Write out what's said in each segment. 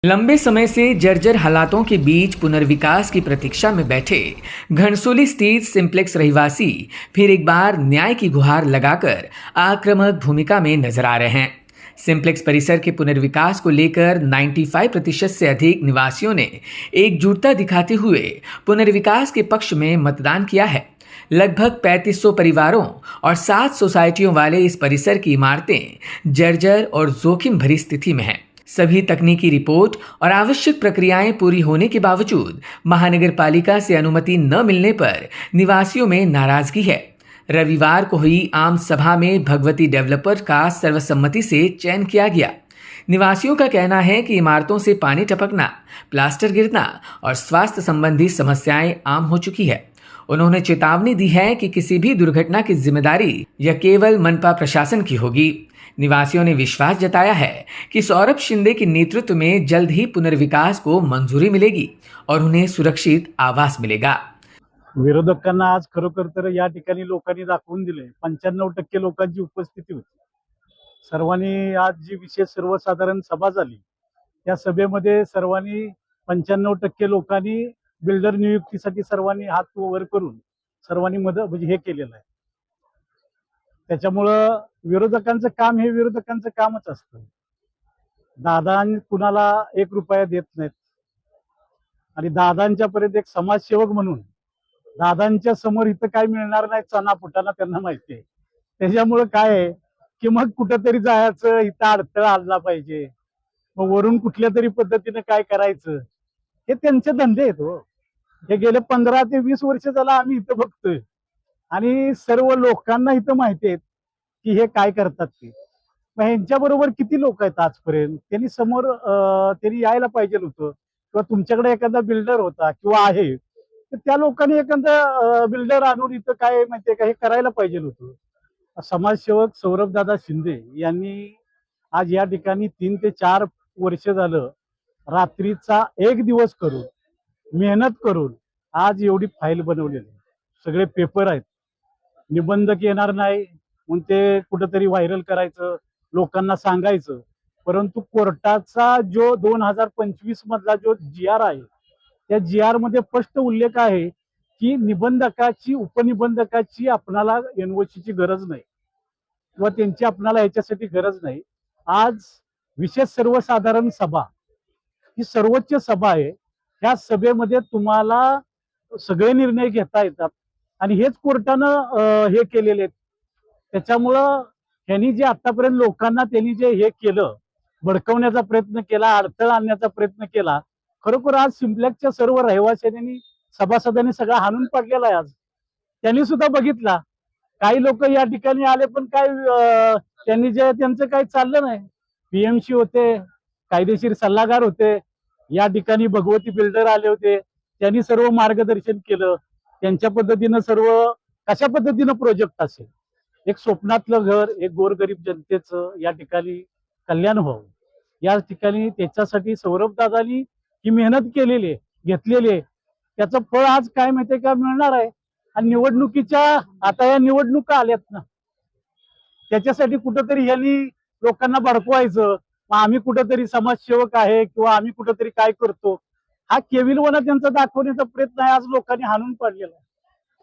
लंबे समय से जर्जर हालातों के बीच पुनर्विकास की प्रतीक्षा में बैठे घनसोली स्थित सिंप्लेक्स रहवासी फिर एक बार न्याय की गुहार लगाकर आक्रामक भूमिका में नजर आ रहे हैं। सिंप्लेक्स परिसर के पुनर्विकास को लेकर 95% से अधिक निवासियों ने एकजुटता दिखाते हुए पुनर्विकास के पक्ष में मतदान किया है। लगभग 3500 परिवारों और 7 सोसाइटियों वाले इस परिसर की इमारतें जर्जर और जोखिम भरी स्थिति में हैं। सभी तकनीकी रिपोर्ट और आवश्यक प्रक्रियाएं पूरी होने के बावजूद महानगर पालिका से अनुमति न मिलने पर निवासियों में नाराजगी है। रविवार को हुई आम सभा में भगवती डेवलपर का सर्वसम्मति से चयन किया गया। निवासियों का कहना है कि इमारतों से पानी टपकना, प्लास्टर गिरना और स्वास्थ्य संबंधी समस्याएं आम हो चुकी है। उन्होंने चेतावनी दी है कि किसी भी दुर्घटना की जिम्मेदारी यह केवल मनपा प्रशासन की होगी। निवासियों ने विश्वास जताया है कि सौरभ शिंदे के नेतृत्व में जल्द ही पुनर्विकास को मंजूरी मिलेगी और उन्हें सुरक्षित आवास मिलेगा। विरोधकांना आज खरोखर तर या ठिकाणी लोकांनी दाखवून दिले 95% लोकांची उपस्थिती होती। सर्वांनी आज जी विशेष सर्वसाधारण सभा झाली त्या सभेमध्ये सर्वांनी 95% लोकांनी बिल्डर नियुक्तीसाठी सर्वांनी हात वर करून सर्वांनी म्हणजे हे केलेलं आहे। त्याच्यामुळं विरोधकांचं काम हे विरोधकांचं कामच असतं। दादा कुणाला 1 रुपया देत नाहीत आणि दादांच्यापर्यंत एक समाजसेवक म्हणून दादांच्या समोर इथं काय मिळणार नाही चना फुटाना त्यांना माहिती आहे। त्याच्यामुळे काय आहे की मग कुठेतरी जायचं, इथं अडथळा आणला पाहिजे, मग वरून कुठल्या तरी पद्धतीने काय करायचं, हे त्यांचे धंदे आहेत हो। हे गेले 15 ते 20 वर्ष झालं आम्ही इथं बघतोय आणि सर्व लोकांना इथं माहिती आहे की हे काय करतात ते। मग ह्यांच्याबरोबर किती लोक आहेत आजपर्यंत, त्यांनी समोर त्यांनी यायला पाहिजे होतं, किंवा तुमच्याकडे एखादा बिल्डर होता किंवा आहे तर त्या लोकांनी एखादा बिल्डर आणून इथं काय माहितीये का हे करायला पाहिजे होतं। समाजसेवक सौरभदादा शिंदे यांनी आज या ठिकाणी 3 ते 4 वर्ष झालं रात्रीचा 1 दिवस करून मेहनत करून आज एवढी फाईल बनवलेली आहे। सगळे पेपर आहेत, निबंधक येणार नाही म्हणून ते कुठंतरी व्हायरल करायचं, लोकांना सांगायचं, परंतु कोर्टाचा जो 2025 मधला जो GR आहे त्या GR मध्ये स्पष्ट उल्लेख आहे की निबंधकाची उपनिबंधकाची आपणाला NOC ची गरज नाही किंवा त्यांची आपणाला याच्यासाठी गरज नाही। आज विशेष सर्वसाधारण सभा ही सर्वोच्च सभा आहे, ह्या सभेमध्ये तुम्हाला सगळे निर्णय घेता येतात आणि हेच कोर्टानं हे केलेले आहेत। त्याच्यामुळं त्यांनी जे आतापर्यंत लोकांना त्यांनी जे हे केलं, भडकवण्याचा प्रयत्न केला, अडथळा आणण्याचा प्रयत्न केला, खरोखर आज सिंप्लेक्सच्या सर्व रहिवाशांनी सभासदांनी सगळा हाणून पाडलेला आहे। आज त्यांनी सुद्धा बघितला काही लोक या ठिकाणी आले पण काय त्यांनी जे त्यांचं काही चाललं नाही। PMC होते, कायदेशीर सल्लागार होते, या ठिकाणी भगवती बिल्डर आले होते, त्यांनी सर्व मार्गदर्शन केलं। त्यांच्या पद्धतीनं सर्व कशा पद्धतीनं प्रोजेक्ट असेल, एक स्वप्नातलं घर, एक गोरगरीब जनतेचं या ठिकाणी कल्याण व्हावं, या ठिकाणी त्याच्यासाठी सौरभ दादानी ही मेहनत केलेली आहे, घेतलेली आहे, त्याचं फळ आज काय माहितीये का मिळणार आहे। आणि निवडणुकीच्या आता या निवडणुका आल्यात ना, त्याच्यासाठी कुठंतरी यांनी लोकांना भडकवायचं, मग आम्ही कुठंतरी समाजसेवक आहे किंवा आम्ही कुठंतरी काय करतो, हा केविलवाना त्यांचा दाखवण्याचा प्रयत्न आहे। आज लोकांनी हाणून पाडलेला आहे।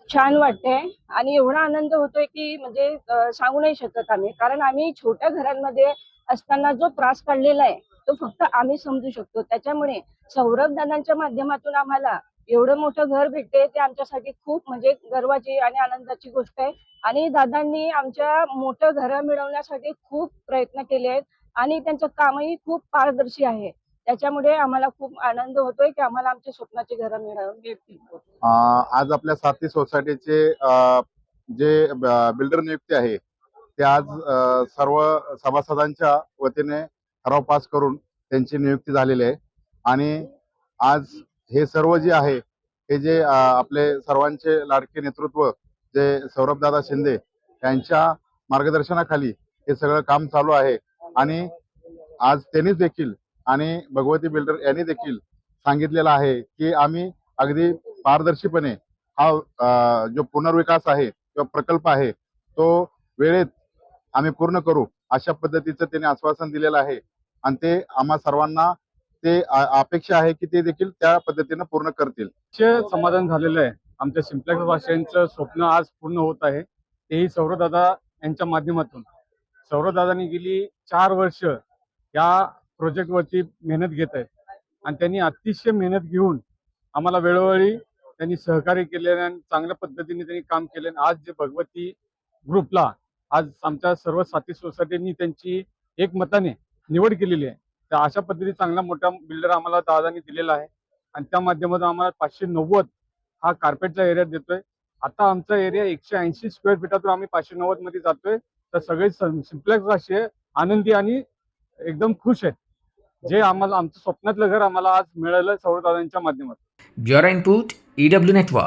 छान वाटतंय आणि एवढा आनंद होतोय की म्हणजे सांगू नाही शकत आम्ही, कारण आम्ही छोट्या घरांमध्ये असताना जो त्रास काढलेला आहे तो फक्त आम्ही समजू शकतो। त्याच्यामुळे सौरभ दादांच्या माध्यमातून आम्हाला एवढं मोठं घर भेटते ते आमच्यासाठी खूप म्हणजे गर्वाची आणि आनंदाची गोष्ट आहे। आणि दादांनी आमच्या मोठं घर मिळवण्यासाठी खूप प्रयत्न केले आहेत आणि त्यांचं कामही खूप पारदर्शी आहे। त्याच्यामुळे आम्हाला खूप आनंद होतोय की आम्हाला आमच्या स्वप्नाची घरं मिळतील। आज आपल्या साथी सोसायटीचे जे बिल्डर नियुक्ती आहे ते आज सर्व सभासदांच्या वतीने ठराव पास करून त्यांची नियुक्ती झालेली आहे। आणि आज हे सर्व जे आहे हे जे आपले सर्वांचे लाडके नेतृत्व जे सौरभदादा शिंदे यांच्या मार्गदर्शनाखाली हे सगळं काम चालू आहे। आणि आज त्यांनीच देखील आणि भगवती बिल्डर यांनी देखील सांगितलेलं आहे की आम्ही अगदी पारदर्शीपणे हा जो पुनर्विकास आहे किंवा प्रकल्प आहे तो वेळेत आम्ही पूर्ण करू, अशा पद्धतीचं त्यांनी आश्वासन दिलेलं आहे। आणि ते आम्हा सर्वांना ते अपेक्षा आहे की ते देखील त्या पद्धतीनं पूर्ण करतील. अतिशय समाधान झालेलं आहे. आमच्या सिम्प्लेक्स भाषेचं स्वप्न आज पूर्ण होत आहे, तेही सौरवदादा यांच्या माध्यमातून. सौरवदादांनी गेली 4 वर्ष या प्रोजेक्टवरती मेहनत घेत आहेत आणि त्यांनी अतिशय मेहनत घेऊन आम्हाला वेळोवेळी त्यांनी सहकार्य केले आणि चांगल्या पद्धतीने त्यांनी काम केले. आज जे भगवती ग्रुपला आज आमच्या सर्व साथी सोसायटींनी त्यांची एकमताने निवड केलेली आहे. तर अशा पद्धतीने चांगला मोठा बिल्डर आम्हाला दादांनी दिलेला आहे आणि त्या माध्यमातून आम्हाला 590 हा कार्पेटचा एरिया देतोय. आता आमचा एरिया 180 स्क्वेअर फीटातून आम्ही 590 मध्ये जातोय. तर सगळे सिम्प्लेक्स भाषे आनंदी आणि एकदम खुश आहेत. जे आम्हाला आमचं स्वप्नातलं घर आम्हाला आज मिळालं सौरवदादांच्या माध्यमातून. Bureau input EW network.